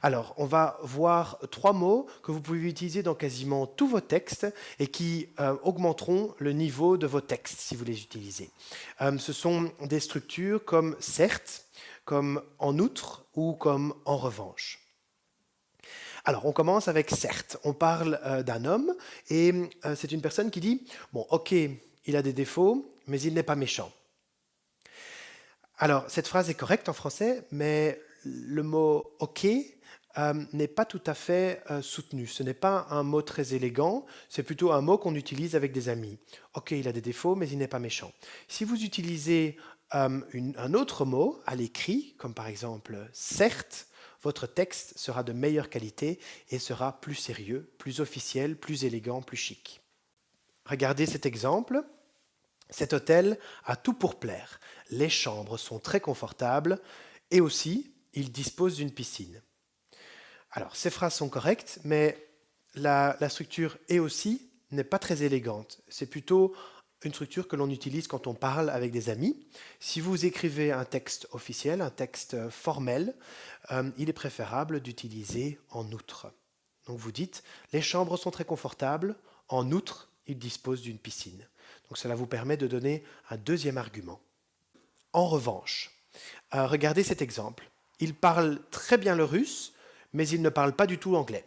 Alors, on va voir trois mots que vous pouvez utiliser dans quasiment tous vos textes et qui augmenteront le niveau de vos textes si vous les utilisez. Ce sont des structures comme certes, comme en outre ou comme en revanche. Alors, on commence avec certes. On parle d'un homme et c'est une personne qui dit, bon, ok, il a des défauts, mais il n'est pas méchant. Alors, cette phrase est correcte en français, mais le mot OK n'est pas tout à fait soutenu. Ce n'est pas un mot très élégant, c'est plutôt un mot qu'on utilise avec des amis. OK, il a des défauts, mais il n'est pas méchant. Si vous utilisez un autre mot à l'écrit, comme par exemple certes, votre texte sera de meilleure qualité et sera plus sérieux, plus officiel, plus élégant, plus chic. Regardez cet exemple. Cet hôtel a tout pour plaire. Les chambres sont très confortables et aussi, il dispose d'une piscine. Alors, ces phrases sont correctes, mais la structure et aussi n'est pas très élégante. C'est plutôt une structure que l'on utilise quand on parle avec des amis. Si vous écrivez un texte officiel, un texte formel, il est préférable d'utiliser en outre. Donc vous dites, les chambres sont très confortables, en outre, il dispose d'une piscine. Donc cela vous permet de donner un deuxième argument. En revanche, regardez cet exemple. Il parle très bien le russe, mais il ne parle pas du tout l'anglais.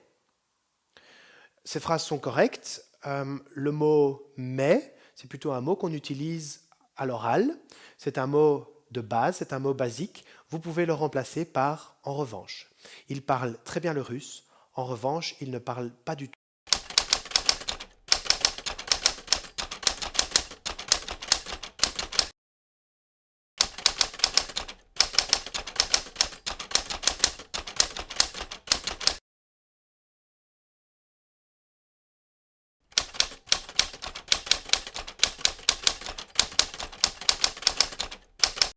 Ces phrases sont correctes. Le mot mais, c'est plutôt un mot qu'on utilise à l'oral. C'est un mot de base, c'est un mot basique. Vous pouvez le remplacer par en revanche. Il parle très bien le russe. En revanche, il ne parle pas du tout